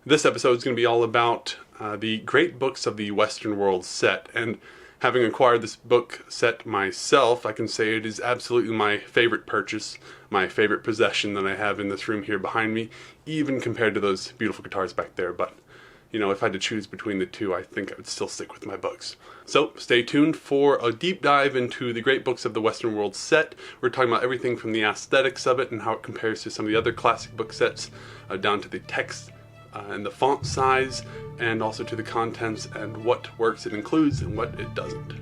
This episode is going to be all about the great books of the Western World set, and having acquired this book set myself, I can say it is absolutely my favorite purchase, my favorite possession that I have in this room here behind me, even compared to those beautiful guitars back there. But, you know, if I had to choose between the two, I think I would still stick with my books. So, stay tuned for a deep dive into the great books of the Western World set. We're talking about everything from the aesthetics of it and how it compares to some of the other classic book sets, down to the text and the font size, and also to the contents and what works it includes and what it doesn't.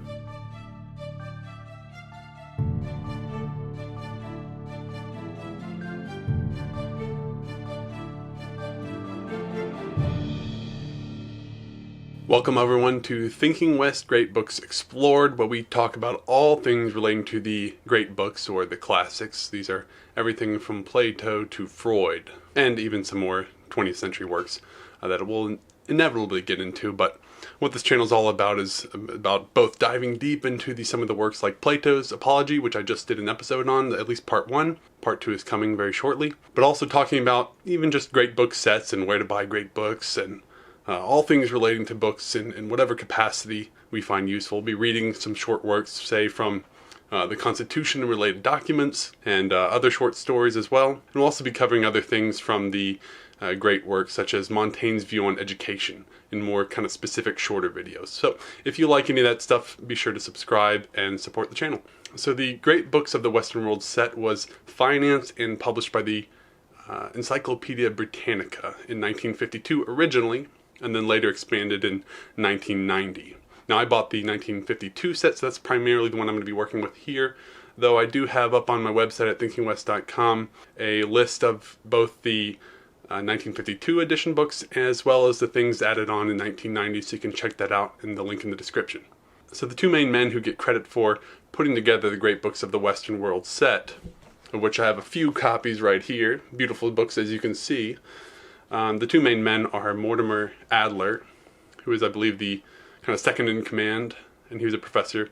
Welcome everyone to Thinking West Great Books Explored, where we talk about all things relating to the great books or the classics. These are everything from Plato to Freud, and even some more 20th century works that we'll inevitably get into. But what this channel is all about is about both diving deep into some of the works like Plato's Apology, which I just did an episode on, at least part 1. Part 2 is coming very shortly. But also talking about even just great book sets and where to buy great books, and all things relating to books in whatever capacity we find useful. We'll be reading some short works, say from the Constitution and related documents, and other short stories as well. And we'll also be covering other things from the great works such as Montaigne's view on education in more kind of specific shorter videos. So if you like any of that stuff, be sure to subscribe and support the channel. So the Great Books of the Western World set was financed and published by the Encyclopedia Britannica in 1952 originally, and then later expanded in 1990. Now I bought the 1952 set, so that's primarily the one I'm going to be working with here, though I do have up on my website at ThinkingWest.com a list of both the 1952 edition books as well as the things added on in 1990, so you can check that out in the link in the description. So the two main men who get credit for putting together the Great Books of the Western World set, of which I have a few copies right here, beautiful books as you can see. The two main men are Mortimer Adler, who is, I believe, the kind of second in command, and he was a professor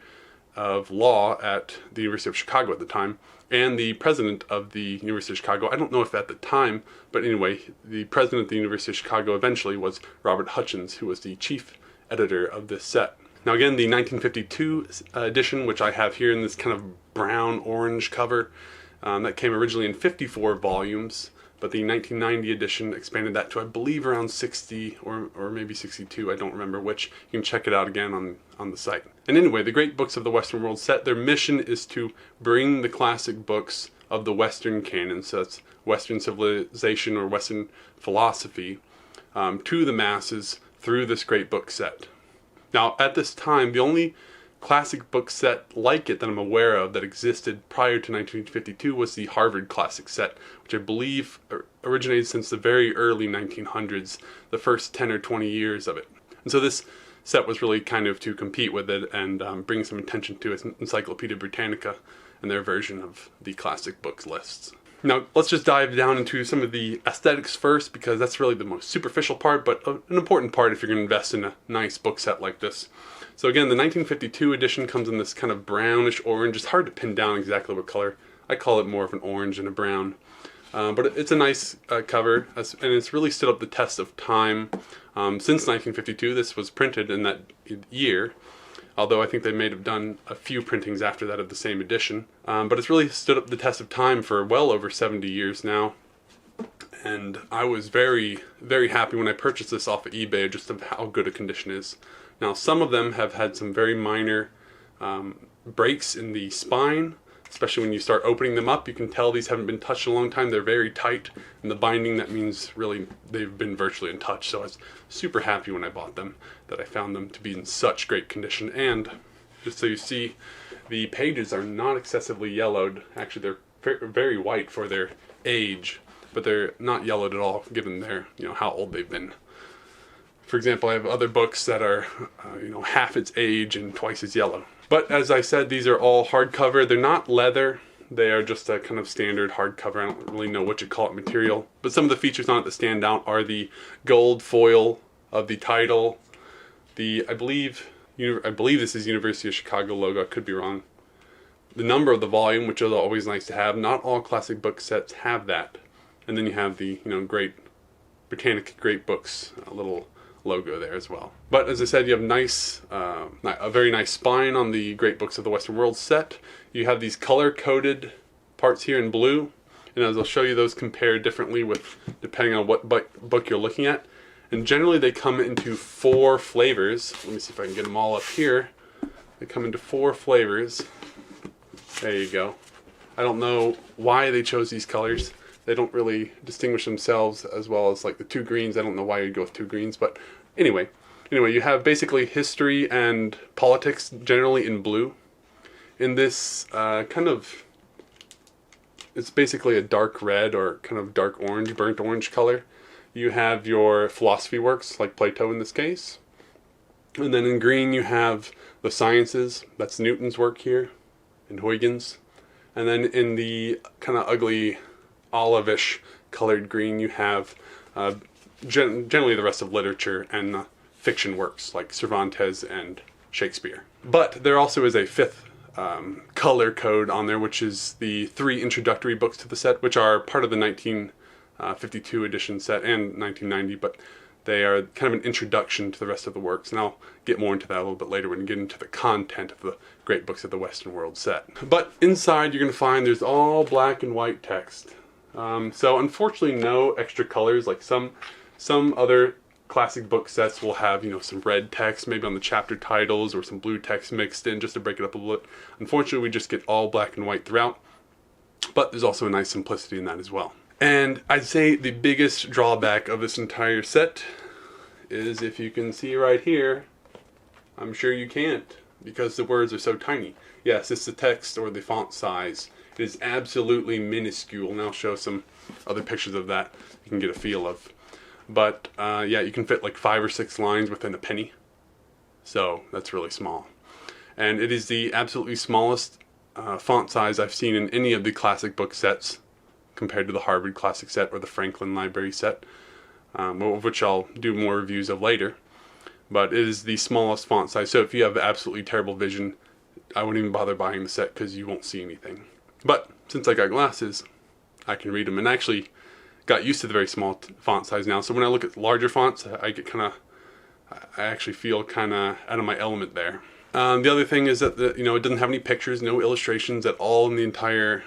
of law at the University of Chicago at the time, and the president of the University of Chicago. I don't know if at the time, but anyway, the president of the University of Chicago eventually was Robert Hutchins, who was the chief editor of this set. Now again, the 1952 edition, which I have here in this kind of brown-orange cover, that came originally in 54 volumes, but the 1990 edition expanded that to, I believe, around 60 or maybe 62, I don't remember which. You can check it out again on the site. And anyway, the Great Books of the Western World set, their mission is to bring the classic books of the Western canon, so that's Western civilization or Western philosophy, to the masses through this great book set. Now, at this time, the only classic book set like it that I'm aware of that existed prior to 1952 was the Harvard classic set, which I believe originated since the very early 1900s, the first 10 or 20 years of it. And so this set was really kind of to compete with it and bring some attention to its Encyclopedia Britannica and their version of the classic books lists. Now, let's just dive down into some of the aesthetics first, because that's really the most superficial part, but an important part if you're going to invest in a nice book set like this. So again, the 1952 edition comes in this kind of brownish orange. It's hard to pin down exactly what color. I call it more of an orange and a brown. But it's a nice cover, and it's really stood up the test of time. Since 1952, this was printed in that year, although I think they may have done a few printings after that of the same edition. But it's really stood up the test of time for well over 70 years now. And I was very, very happy when I purchased this off of eBay just of how good a condition it is. Now, some of them have had some very minor breaks in the spine, especially when you start opening them up. You can tell these haven't been touched in a long time. They're very tight, and the binding, that means really they've been virtually untouched. So I was super happy when I bought them that I found them to be in such great condition. And just so you see, the pages are not excessively yellowed. Actually, they're very white for their age, but they're not yellowed at all given their, how old they've been. For example, I have other books that are, half its age and twice as yellow. But as I said, these are all hardcover. They're not leather. They are just a kind of standard hardcover. I don't really know what you call it material. But some of the features on it that stand out are the gold foil of the title. I believe this is University of Chicago logo. I could be wrong. The number of the volume, which is always nice to have. Not all classic book sets have that. And then you have the, great Britannica Great Books little logo there as well. But as I said, you have a very nice spine on the Great Books of the Western World set. You have these color-coded parts here in blue, and as I'll show you, those compare differently depending on what book you're looking at. And generally they come into 4 flavors. Let me see if I can get them all up here. They come into 4 flavors. There you go. I don't know why they chose these colors. They don't really distinguish themselves as well as like the 2 greens. I don't know why you'd go with 2 greens, but anyway, you have basically history and politics generally in blue. In this it's basically a dark red or kind of dark orange, burnt orange color. You have your philosophy works, like Plato in this case. And then in green you have the sciences, that's Newton's work here, and Huygens. And then in the kind of ugly olive-ish colored green you have generally the rest of literature and fiction works like Cervantes and Shakespeare. But there also is a 5th color code on there, which is the 3 introductory books to the set, which are part of the 1952 edition set and 1990, but they are kind of an introduction to the rest of the works, and I'll get more into that a little bit later when we get into the content of the Great Books of the Western World set. But inside you're going to find there's all black and white text. So unfortunately no extra colors like some other classic book sets will have, some red text maybe on the chapter titles or some blue text mixed in just to break it up a little bit. Unfortunately we just get all black and white throughout, but there's also a nice simplicity in that as well. And I'd say the biggest drawback of this entire set is, if you can see right here, I'm sure you can't because the words are so tiny. Yes, it's the text or the font size. It is absolutely minuscule, and I'll show some other pictures of that you can get a feel of. But yeah, you can fit like 5 or 6 lines within a penny, so that's really small. And it is the absolutely smallest font size I've seen in any of the classic book sets, compared to the Harvard Classic set or the Franklin Library set, of which I'll do more reviews of later. But it is the smallest font size, so if you have absolutely terrible vision, I wouldn't even bother buying the set because you won't see anything. But since I got glasses, I can read them, and I actually got used to the very small font size now, so when I look at larger fonts, I actually feel kind of out of my element there. The other thing is that it doesn't have any pictures, no illustrations at all in the entire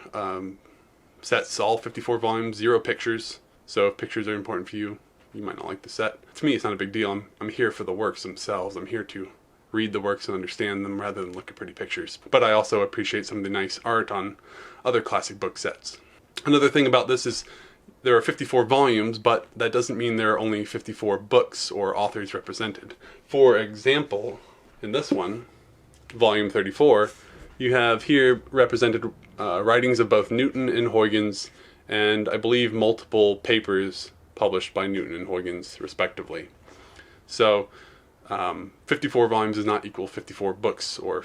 sets, all 54 volumes, 0 pictures. So if pictures are important for you, you might not like the set. To me, it's not a big deal. I'm here for the works themselves. I'm here to read the works and understand them rather than look at pretty pictures. But I also appreciate some of the nice art on other classic book sets. Another thing about this is there are 54 volumes, but that doesn't mean there are only 54 books or authors represented. For example, in this one, volume 34, you have here represented writings of both Newton and Huygens, and I believe multiple papers published by Newton and Huygens respectively. So 54 volumes does not equal 54 books or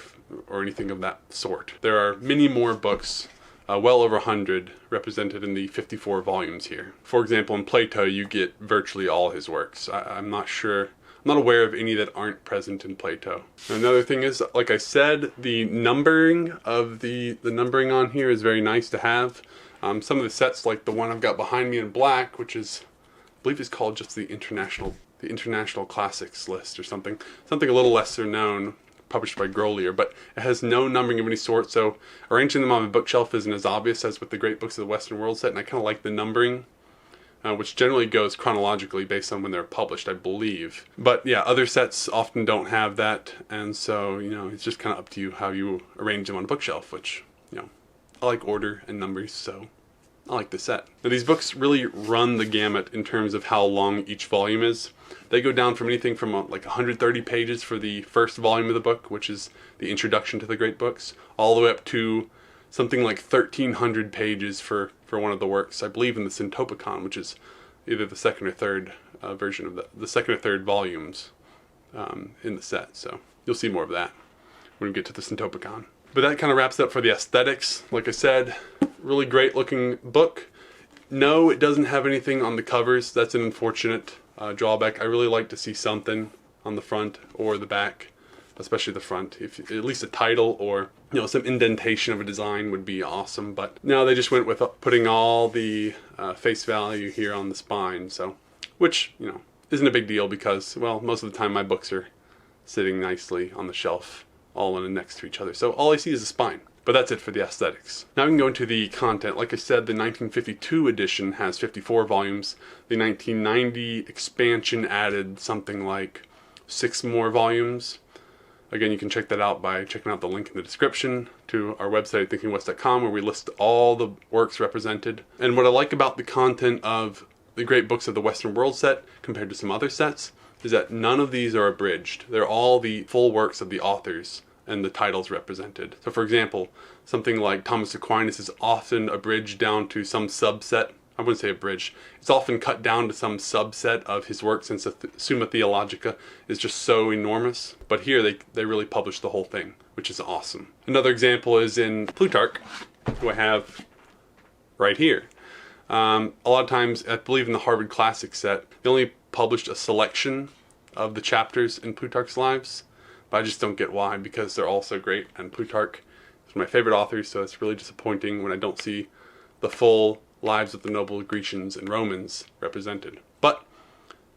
anything of that sort. There are many more books, well over 100, represented in the 54 volumes here. For example, in Plato you get virtually all his works. I'm not aware of any that aren't present in Plato. Another thing is, like I said, the numbering of the numbering on here is very nice to have. Some of the sets, like the one I've got behind me in black, which is, I believe is called just the International Classics list or something a little lesser known, published by Grolier, but it has no numbering of any sort, so arranging them on a bookshelf isn't as obvious as with the Great Books of the Western World set, and I kind of like the numbering, which generally goes chronologically based on when they're published, I believe. But yeah, other sets often don't have that, and so, it's just kind of up to you how you arrange them on a bookshelf, which, I like order and numbers, so I like the set. Now these books really run the gamut in terms of how long each volume is. They go down from anything from like 130 pages for the first volume of the book, which is the introduction to the great books, all the way up to something like 1,300 pages for one of the works, I believe in the Syntopicon, which is either the second or third version of the second or third volumes in the set. So you'll see more of that when we get to the Syntopicon. But that kind of wraps it up for the aesthetics. Like I said, really great looking book. No, it doesn't have anything on the covers. That's an unfortunate drawback. I really like to see something on the front or the back, especially the front. If at least a title or some indentation of a design would be awesome. But no, they just went with putting all the face value here on the spine. So which, isn't a big deal because, well, most of the time my books are sitting nicely on the shelf, all next to each other. So all I see is the spine. But that's it for the aesthetics. Now we can go into the content. Like I said, the 1952 edition has 54 volumes. The 1990 expansion added something like 6 more volumes. Again, you can check that out by checking out the link in the description to our website, ThinkingWest.com, where we list all the works represented. And what I like about the content of the Great Books of the Western World set compared to some other sets is that none of these are abridged. They're all the full works of the authors and the titles represented. So for example, something like Thomas Aquinas is often abridged down to some subset. I wouldn't say abridged. It's often cut down to some subset of his work since the Summa Theologica is just so enormous. But here they really publish the whole thing, which is awesome. Another example is in Plutarch, who I have right here. A lot of times, I believe in the Harvard Classic set, they only published a selection of the chapters in Plutarch's Lives. But I just don't get why, because they're all so great, and Plutarch is my favorite author, so it's really disappointing when I don't see the full lives of the noble Grecians and Romans represented. But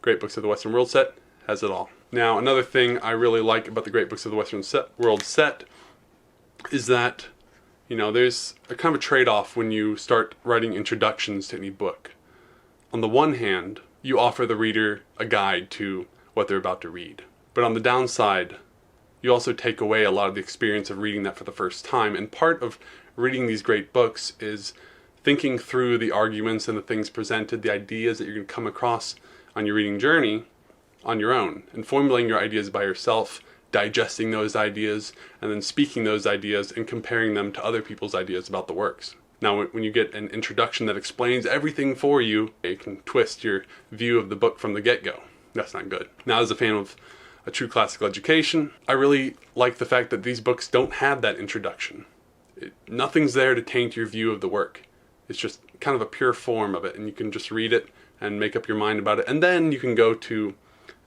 Great Books of the Western World set has it all. Now, another thing I really like about the Great Books of the Western World set is that, there's a kind of a trade-off when you start writing introductions to any book. On the one hand, you offer the reader a guide to what they're about to read. But on the downside, you also take away a lot of the experience of reading that for the first time. And part of reading these great books is thinking through the arguments and the things presented, the ideas that you're going to come across on your reading journey on your own, and formulating your ideas by yourself, digesting those ideas, and then speaking those ideas and comparing them to other people's ideas about the works. Now, when you get an introduction that explains everything for you, it can twist your view of the book from the get-go. That's not good. Now, as a fan of a true classical education, I really like the fact that these books don't have that introduction. Nothing's there to taint your view of the work. It's just kind of a pure form of it, and you can just read it and make up your mind about it, and then you can go to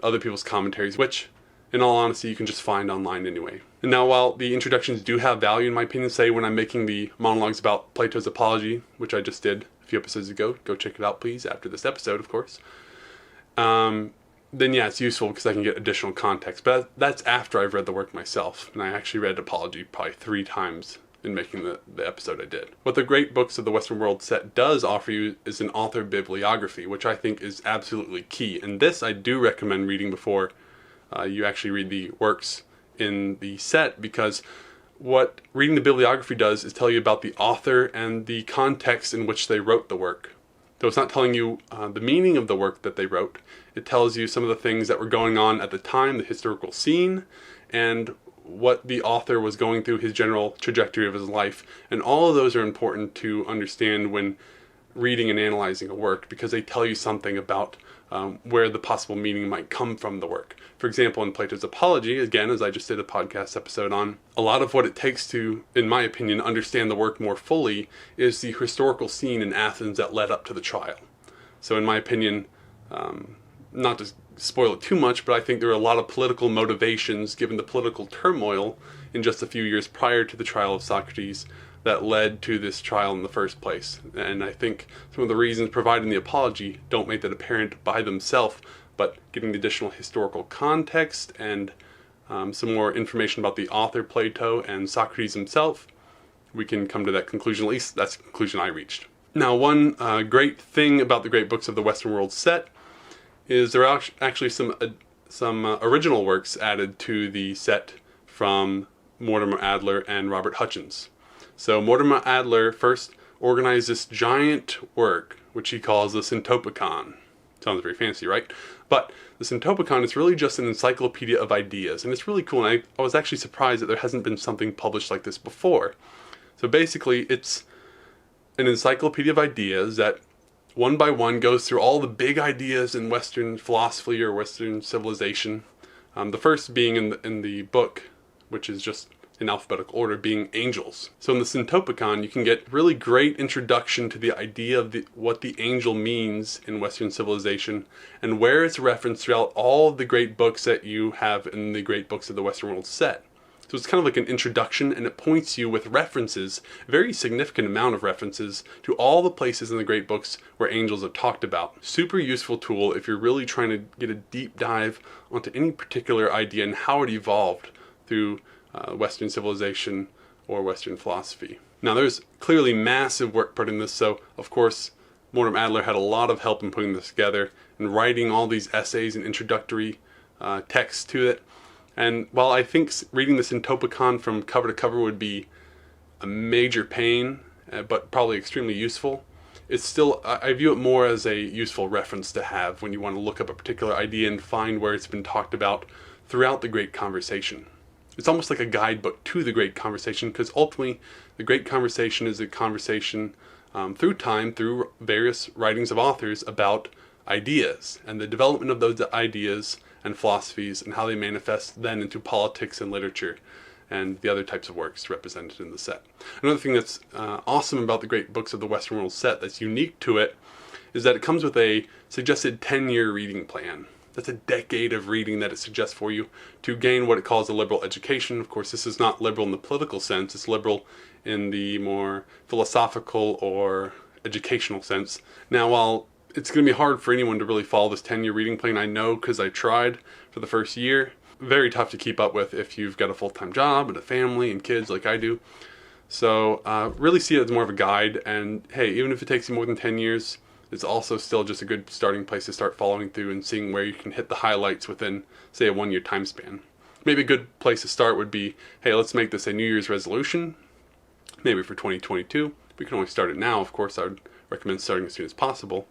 other people's commentaries, which, in all honesty, you can just find online anyway. And now, while the introductions do have value, in my opinion, say when I'm making the monologues about Plato's Apology, which I just did a few episodes ago, go check it out, please, after this episode, of course, then yeah, it's useful because I can get additional context. But that's after I've read the work myself, and I actually read Apology probably 3 times in making the episode I did. What the Great Books of the Western World set does offer you is an author bibliography, which I think is absolutely key. And this I do recommend reading before you actually read the works in the set, because what reading the bibliography does is tell you about the author and the context in which they wrote the work. So it's not telling you the meaning of the work that they wrote. It tells you some of the things that were going on at the time, the historical scene, and what the author was going through, his general trajectory of his life. And all of those are important to understand when reading and analyzing a work, because they tell you something about where the possible meaning might come from the work. For example, in Plato's Apology, again, as I just did a podcast episode on, a lot of what it takes to, in my opinion, understand the work more fully is the historical scene in Athens that led up to the trial. So in my opinion, not to spoil it too much, but I think there are a lot of political motivations, given the political turmoil in just a few years prior to the trial of Socrates, that led to this trial in the first place. And I think some of the reasons provided in the Apology don't make that apparent by themselves, but giving the additional historical context and some more information about the author Plato and Socrates himself, we can come to that conclusion. At least that's the conclusion I reached. Now, one great thing about the Great Books of the Western World set is there are actually some original works added to the set from Mortimer Adler and Robert Hutchins. So Mortimer Adler first organized this giant work, which he calls the Syntopicon. Sounds very fancy, right? But the Syntopicon is really just an encyclopedia of ideas, and it's really cool, and I was actually surprised that there hasn't been something published like this before. So basically, it's an encyclopedia of ideas that one by one goes through all the big ideas in Western philosophy or Western civilization. The first being in the book, which is just in alphabetical order, being angels. So in the Syntopicon, you can get really great introduction to the idea of what the angel means in Western civilization and where it's referenced throughout all of the great books that you have in the Great Books of the Western World set. So it's kind of like an introduction, and it points you with references, a very significant amount of references, to all the places in the great books where angels are talked about. Super useful tool if you're really trying to get a deep dive onto any particular idea and how it evolved through Western civilization or Western philosophy. Now there's clearly massive work put in this, so of course Mortimer Adler had a lot of help in putting this together and writing all these essays and introductory texts to it. And while I think reading the Syntopicon from cover to cover would be a major pain, but probably extremely useful, it's still, I view it more as a useful reference to have when you want to look up a particular idea and find where it's been talked about throughout the great conversation. It's almost like a guidebook to the great conversation, because ultimately the great conversation is a conversation through time, through various writings of authors about ideas and the development of those ideas and philosophies and how they manifest then into politics and literature and the other types of works represented in the set. Another thing that's awesome about the Great Books of the Western World set that's unique to it is that it comes with a suggested 10-year reading plan. That's a decade of reading that it suggests for you to gain what it calls a liberal education. Of course, this is not liberal in the political sense, it's liberal in the more philosophical or educational sense. Now, while it's going to be hard for anyone to really follow this 10-year reading plan, I know because I tried for the first year. Very tough to keep up with if you've got a full-time job and a family and kids like I do. So really see it as more of a guide, and hey, even if it takes you more than 10 years, it's also still just a good starting place to start following through and seeing where you can hit the highlights within, say, a 1-year time span. Maybe a good place to start would be, hey, let's make this a New Year's resolution, maybe for 2022. We can only start it now, of course. I would recommend starting as soon as possible.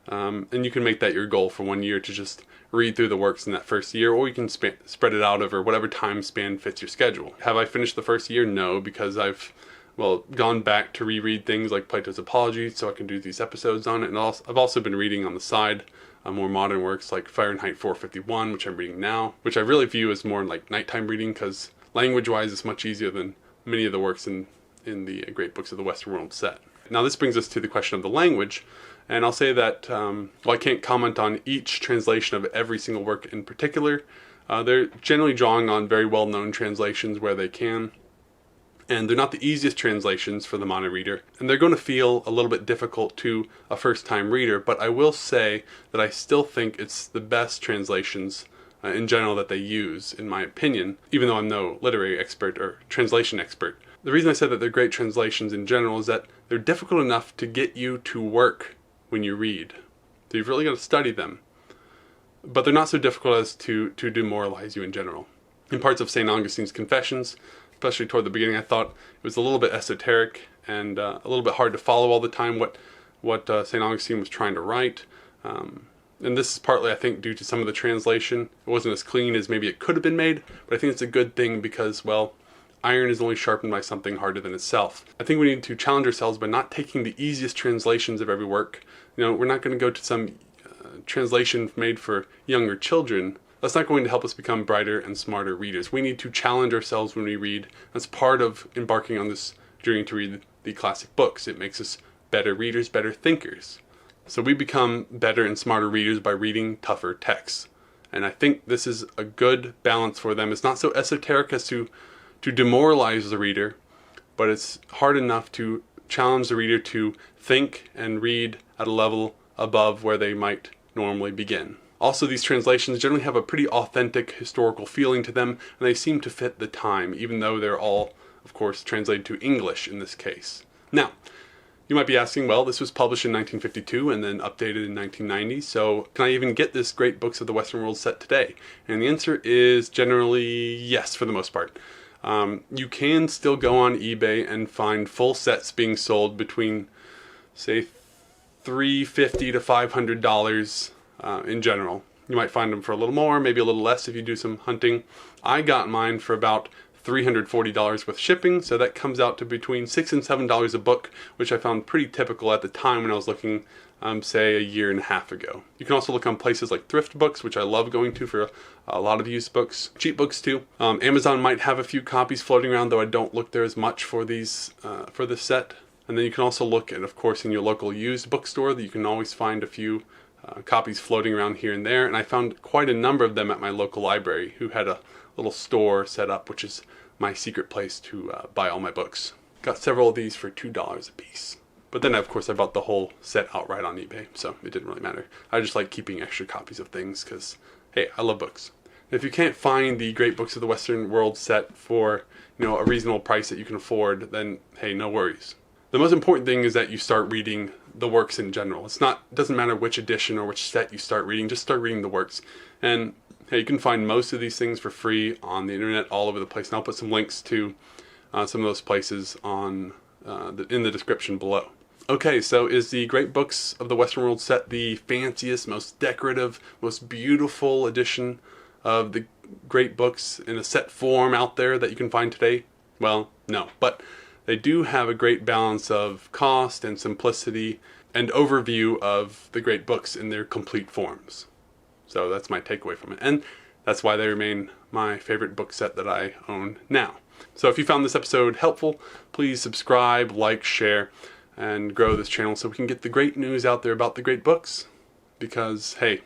And you can make that your goal for 1 year to just read through the works in that first year, or you can spread it out over whatever time span fits your schedule. Have I finished the first year? No, because I've gone back to reread things like Plato's Apology, so I can do these episodes on it. And I've also been reading on the side more modern works like Fahrenheit 451, which I'm reading now, which I really view as more like nighttime reading, because language-wise it's much easier than many of the works in the Great Books of the Western World set. Now this brings us to the question of the language, and I'll say that while I can't comment on each translation of every single work in particular, they're generally drawing on very well-known translations where they can. And they're not the easiest translations for the modern reader, and they're going to feel a little bit difficult to a first-time reader, but I will say that I still think it's the best translations in general that they use, in my opinion, even though I'm no literary expert or translation expert. The reason I said that they're great translations in general is that they're difficult enough to get you to work when you read. So you've really got to study them. But they're not so difficult as to demoralize you in general. In parts of St. Augustine's Confessions, especially toward the beginning, I thought it was a little bit esoteric and a little bit hard to follow all the time what St. Augustine was trying to write. And this is partly, I think, due to some of the translation. It wasn't as clean as maybe it could have been made, but I think it's a good thing because, well, iron is only sharpened by something harder than itself. I think we need to challenge ourselves by not taking the easiest translations of every work. You know, we're not going to go to some translation made for younger children. That's not going to help us become brighter and smarter readers. We need to challenge ourselves when we read. That's part of embarking on this journey to read the classic books. It makes us better readers, better thinkers. So we become better and smarter readers by reading tougher texts. And I think this is a good balance for them. It's not so esoteric as to demoralize the reader, but it's hard enough to challenge the reader to think and read at a level above where they might normally begin. Also, these translations generally have a pretty authentic historical feeling to them, and they seem to fit the time, even though they're all, of course, translated to English in this case. Now, you might be asking, well, this was published in 1952 and then updated in 1990, so can I even get this Great Books of the Western World set today? And the answer is generally yes, for the most part. You can still go on eBay and find full sets being sold between, say, $350 to $500 in general. You might find them for a little more, maybe a little less if you do some hunting. I got mine for about $340 with shipping, so that comes out to between $6 and $7 a book, which I found pretty typical at the time when I was looking, say, a year and a half ago. You can also look on places like thrift books, which I love going to for a lot of used books. Cheap books too. Amazon might have a few copies floating around, though I don't look there as much for these for this set. And then you can also look at, of course, in your local used bookstore, that you can always find a few copies floating around here and there. And I found quite a number of them at my local library, who had a little store set up, which is my secret place to buy all my books. Got several of these for $2 a piece. But then, of course, I bought the whole set outright on eBay, so it didn't really matter. I just like keeping extra copies of things because, hey, I love books. If you can't find the Great Books of the Western World set for, a reasonable price that you can afford, then, hey, no worries. The most important thing is that you start reading the works in general. It doesn't matter which edition or which set you start reading, just start reading the works. And, hey, you can find most of these things for free on the internet all over the place. And I'll put some links to some of those places in the description below. Okay, so is the Great Books of the Western World set the fanciest, most decorative, most beautiful edition of the great books in a set form out there that you can find today? Well, no, but they do have a great balance of cost and simplicity and overview of the great books in their complete forms. So that's my takeaway from it, and that's why they remain my favorite book set that I own now. So if you found this episode helpful, please subscribe, like, share, and grow this channel so we can get the great news out there about the great books. Because, hey,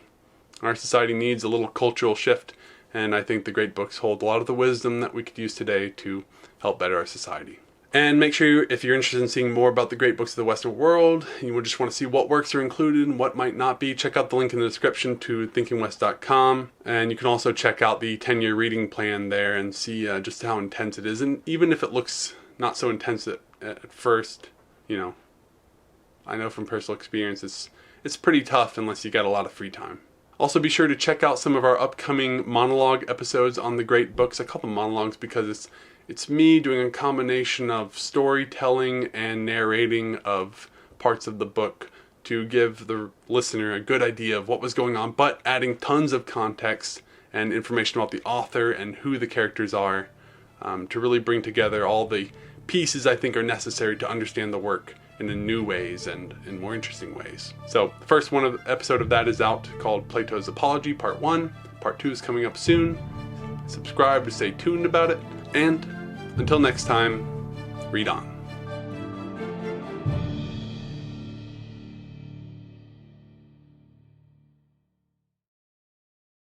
our society needs a little cultural shift, and I think the great books hold a lot of the wisdom that we could use today to help better our society. And make sure, if you're interested in seeing more about the great books of the Western world, you would just want to see what works are included and what might not be, check out the link in the description to ThinkingWest.com. And you can also check out the 10-year reading plan there and see just how intense it is. And even if it looks not so intense at first, I know from personal experience it's pretty tough unless you got a lot of free time. Also be sure to check out some of our upcoming monologue episodes on the great books. I call them monologues because it's me doing a combination of storytelling and narrating of parts of the book to give the listener a good idea of what was going on, but adding tons of context and information about the author and who the characters are to really bring together all the pieces I think are necessary to understand the work in new ways and in more interesting ways. So the first episode of that is out, called Plato's Apology, Part 1. Part 2 is coming up soon. Subscribe to stay tuned about it. And until next time, read on.